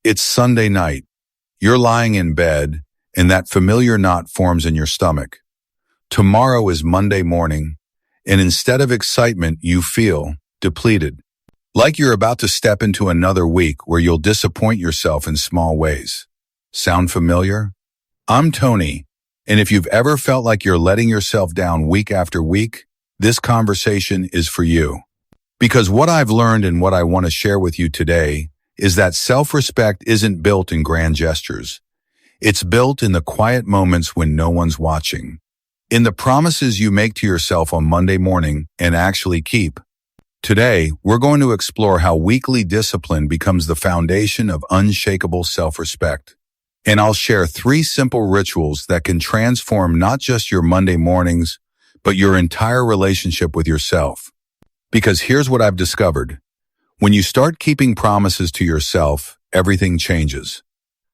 It's Sunday night. You're lying in bed, and that familiar knot forms in your stomach. Tomorrow is Monday morning, and instead of excitement, you feel depleted. Like you're about to step into another week where you'll disappoint yourself in small ways. Sound familiar? I'm Tony, and if you've ever felt like you're letting yourself down week after week, this conversation is for you. Because what I've learned and what I want to share with you today is that self-respect isn't built in grand gestures. It's built in the quiet moments when no one's watching. In the promises you make to yourself on Monday morning and actually keep. Today, we're going to explore how weekly discipline becomes the foundation of unshakable self-respect. And I'll share 3 simple rituals that can transform not just your Monday mornings, but your entire relationship with yourself. Because here's what I've discovered. When you start keeping promises to yourself, everything changes.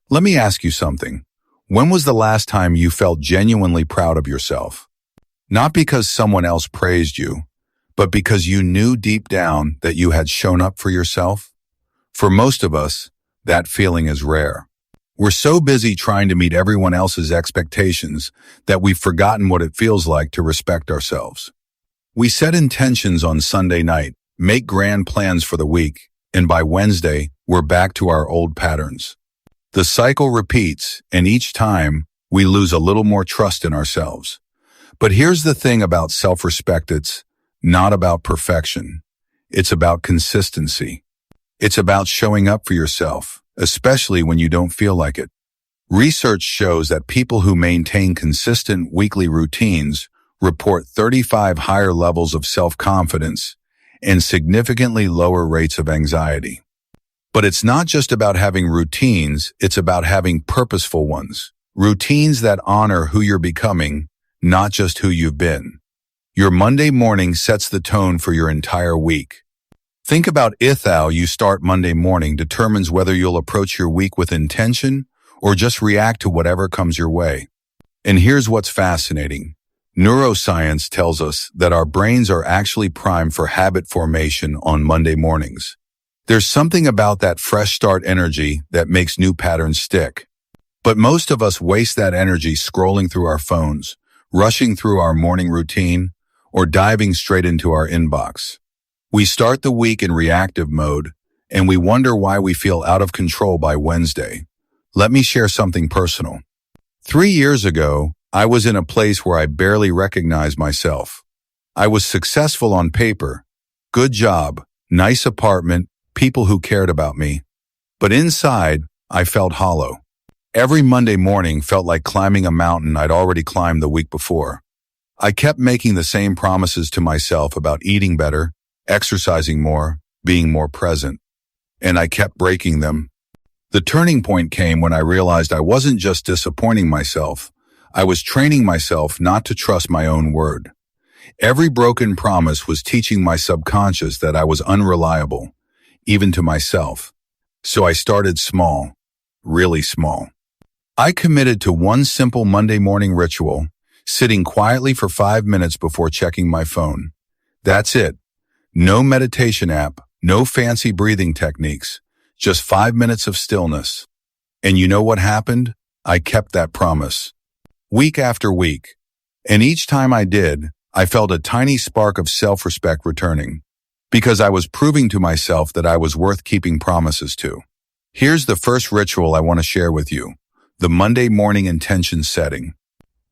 Let me ask you something. When was the last time you felt genuinely proud of yourself? Not because someone else praised you, but because you knew deep down that you had shown up for yourself? For most of us, that feeling is rare. We're so busy trying to meet everyone else's expectations that we've forgotten what it feels like to respect ourselves. We set intentions on Sunday night, make grand plans for the week, and by Wednesday, we're back to our old patterns. The cycle repeats, and each time, we lose a little more trust in ourselves. But here's the thing about self-respect, it's not about perfection. It's about consistency. It's about showing up for yourself, especially when you don't feel like it. Research shows that people who maintain consistent weekly routines report 35 higher levels of self-confidence and significantly lower rates of anxiety. But it's not just about having routines, it's about having purposeful ones. Routines that honor who you're becoming, not just who you've been. Your Monday morning sets the tone for your entire week. Think about how you start Monday morning determines whether you'll approach your week with intention or just react to whatever comes your way. And here's what's fascinating. Neuroscience tells us that our brains are actually primed for habit formation on Monday mornings. There's something about that fresh start energy that makes new patterns stick. But most of us waste that energy scrolling through our phones, rushing through our morning routine, or diving straight into our inbox. We start the week in reactive mode, and we wonder why we feel out of control by Wednesday. Let me share something personal. 3 years ago, I was in a place where I barely recognized myself. I was successful on paper, good job, nice apartment, people who cared about me. But inside, I felt hollow. Every Monday morning felt like climbing a mountain I'd already climbed the week before. I kept making the same promises to myself about eating better, exercising more, being more present. And I kept breaking them. The turning point came when I realized I wasn't just disappointing myself. I was training myself not to trust my own word. Every broken promise was teaching my subconscious that I was unreliable, even to myself. So I started small, really small. I committed to one simple Monday morning ritual, sitting quietly for 5 minutes before checking my phone. That's it. No meditation app, no fancy breathing techniques, just 5 minutes of stillness. And you know what happened? I kept that promise. Week after week. And each time I did, I felt a tiny spark of self-respect returning. Because I was proving to myself that I was worth keeping promises to. Here's the first ritual I want to share with you. The Monday morning intention setting.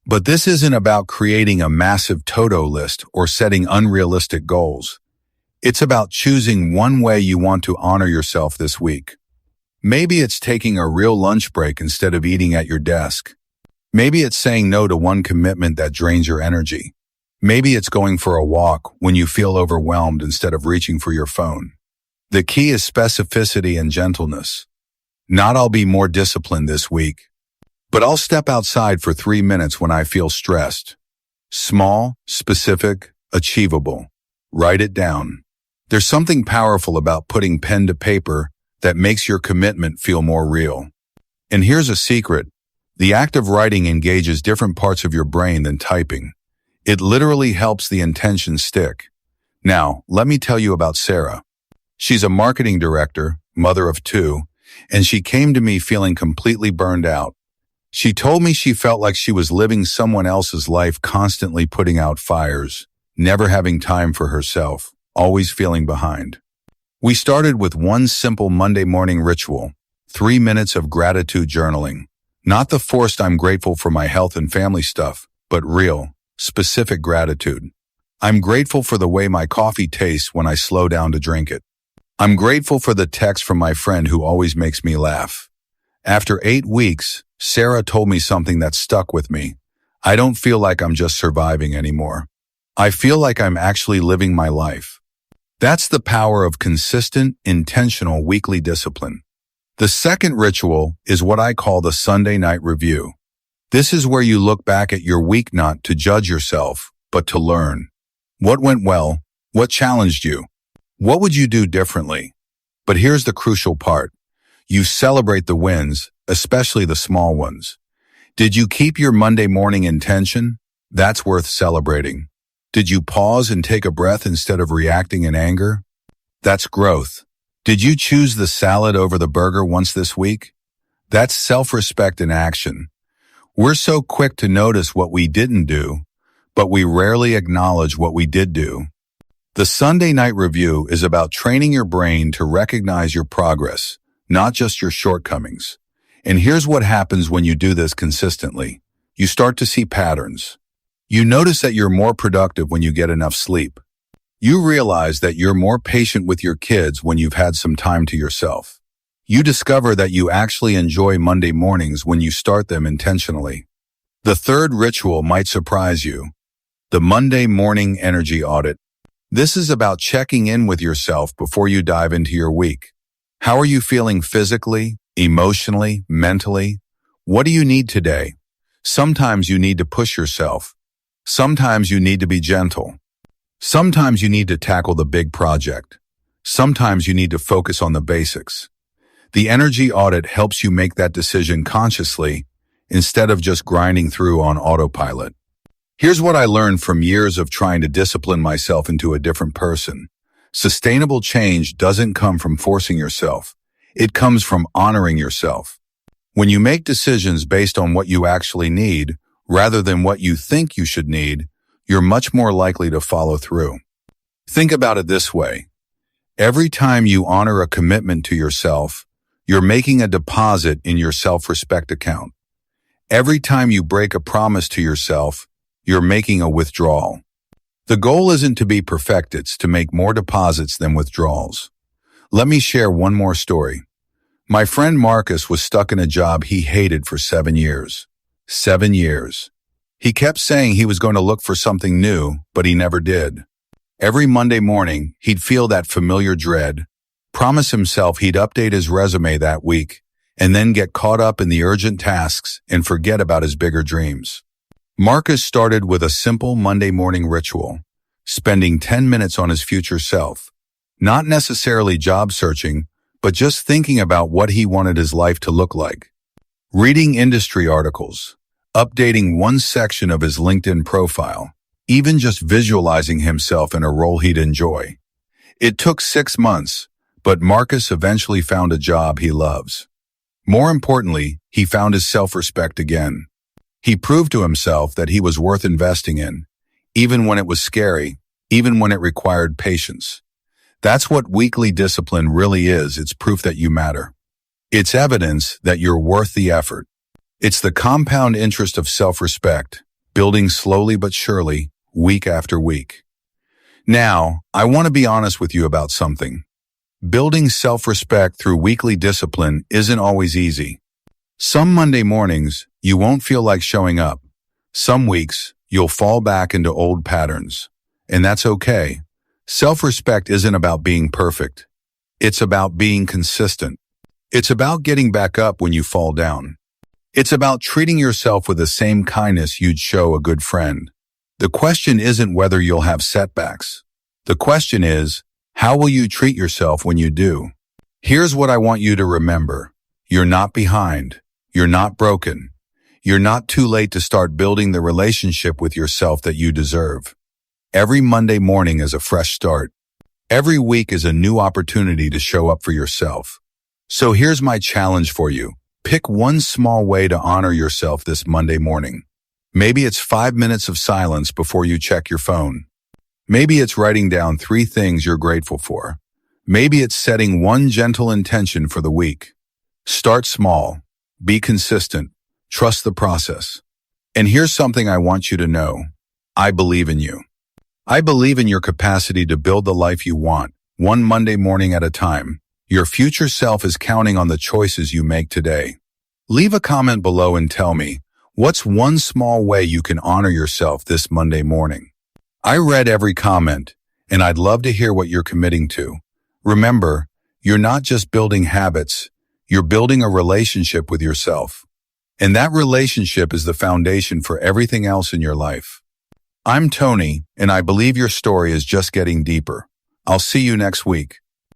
But this isn't about creating a massive to-do list or setting unrealistic goals. It's about choosing one way you want to honor yourself this week. Maybe it's taking a real lunch break instead of eating at your desk. Maybe it's saying no to one commitment that drains your energy. Maybe it's going for a walk when you feel overwhelmed instead of reaching for your phone. The key is specificity and gentleness. Not I'll be more disciplined this week, but I'll step outside for 3 minutes when I feel stressed. Small, specific, achievable. Write it down. There's something powerful about putting pen to paper that makes your commitment feel more real. And here's a secret. The act of writing engages different parts of your brain than typing. It literally helps the intention stick. Now, let me tell you about Sarah. She's a marketing director, mother of 2, and she came to me feeling completely burned out. She told me she felt like she was living someone else's life, constantly putting out fires, never having time for herself, always feeling behind. We started with one simple Monday morning ritual, 3 minutes of gratitude journaling. Not the forced "I'm grateful for my health and family" stuff, but real, specific gratitude. I'm grateful for the way my coffee tastes when I slow down to drink it. I'm grateful for the text from my friend who always makes me laugh. After 8 weeks, Sarah told me something that stuck with me. I don't feel like I'm just surviving anymore. I feel like I'm actually living my life. That's the power of consistent, intentional weekly discipline. The second ritual is what I call the Sunday night review. This is where you look back at your week not to judge yourself, but to learn. What went well? What challenged you? What would you do differently? But here's the crucial part. You celebrate the wins, especially the small ones. Did you keep your Monday morning intention? That's worth celebrating. Did you pause and take a breath instead of reacting in anger? That's growth. Did you choose the salad over the burger once this week? That's self-respect in action. We're so quick to notice what we didn't do, but we rarely acknowledge what we did do. The Sunday night review is about training your brain to recognize your progress, not just your shortcomings. And here's what happens when you do this consistently. You start to see patterns. You notice that you're more productive when you get enough sleep. You realize that you're more patient with your kids when you've had some time to yourself. You discover that you actually enjoy Monday mornings when you start them intentionally. The third ritual might surprise you. The Monday morning energy audit. This is about checking in with yourself before you dive into your week. How are you feeling physically, emotionally, mentally? What do you need today? Sometimes you need to push yourself. Sometimes you need to be gentle. Sometimes you need to tackle the big project. Sometimes you need to focus on the basics. The energy audit helps you make that decision consciously instead of just grinding through on autopilot. Here's what I learned from years of trying to discipline myself into a different person. Sustainable change doesn't come from forcing yourself. It comes from honoring yourself. When you make decisions based on what you actually need, rather than what you think you should need, you're much more likely to follow through. Think about it this way. Every time you honor a commitment to yourself, you're making a deposit in your self-respect account. Every time you break a promise to yourself, you're making a withdrawal. The goal isn't to be perfect, it's to make more deposits than withdrawals. Let me share one more story. My friend Marcus was stuck in a job he hated for 7 years. 7 years. He kept saying he was going to look for something new, but he never did. Every Monday morning, he'd feel that familiar dread, promise himself he'd update his resume that week, and then get caught up in the urgent tasks and forget about his bigger dreams. Marcus started with a simple Monday morning ritual, spending 10 minutes on his future self. Not necessarily job searching, but just thinking about what he wanted his life to look like. Reading industry articles, updating one section of his LinkedIn profile, even just visualizing himself in a role he'd enjoy. It took 6 months, but Marcus eventually found a job he loves. More importantly, he found his self-respect again. He proved to himself that he was worth investing in, even when it was scary, even when it required patience. That's what weekly discipline really is. It's proof that you matter. It's evidence that you're worth the effort. It's the compound interest of self-respect, building slowly but surely, week after week. Now, I want to be honest with you about something. Building self-respect through weekly discipline isn't always easy. Some Monday mornings, you won't feel like showing up. Some weeks, you'll fall back into old patterns. And that's okay. Self-respect isn't about being perfect. It's about being consistent. It's about getting back up when you fall down. It's about treating yourself with the same kindness you'd show a good friend. The question isn't whether you'll have setbacks. The question is, how will you treat yourself when you do? Here's what I want you to remember. You're not behind. You're not broken. You're not too late to start building the relationship with yourself that you deserve. Every Monday morning is a fresh start. Every week is a new opportunity to show up for yourself. So here's my challenge for you. Pick one small way to honor yourself this Monday morning. Maybe it's 5 minutes of silence before you check your phone. Maybe it's writing down 3 things you're grateful for. Maybe it's setting one gentle intention for the week. Start small. Be consistent. Trust the process. And here's something I want you to know. I believe in you. I believe in your capacity to build the life you want, one Monday morning at a time. Your future self is counting on the choices you make today. Leave a comment below and tell me, what's one small way you can honor yourself this Monday morning? I read every comment, and I'd love to hear what you're committing to. Remember, you're not just building habits, you're building a relationship with yourself. And that relationship is the foundation for everything else in your life. I'm Tony, and I believe your story is just getting deeper. I'll see you next week.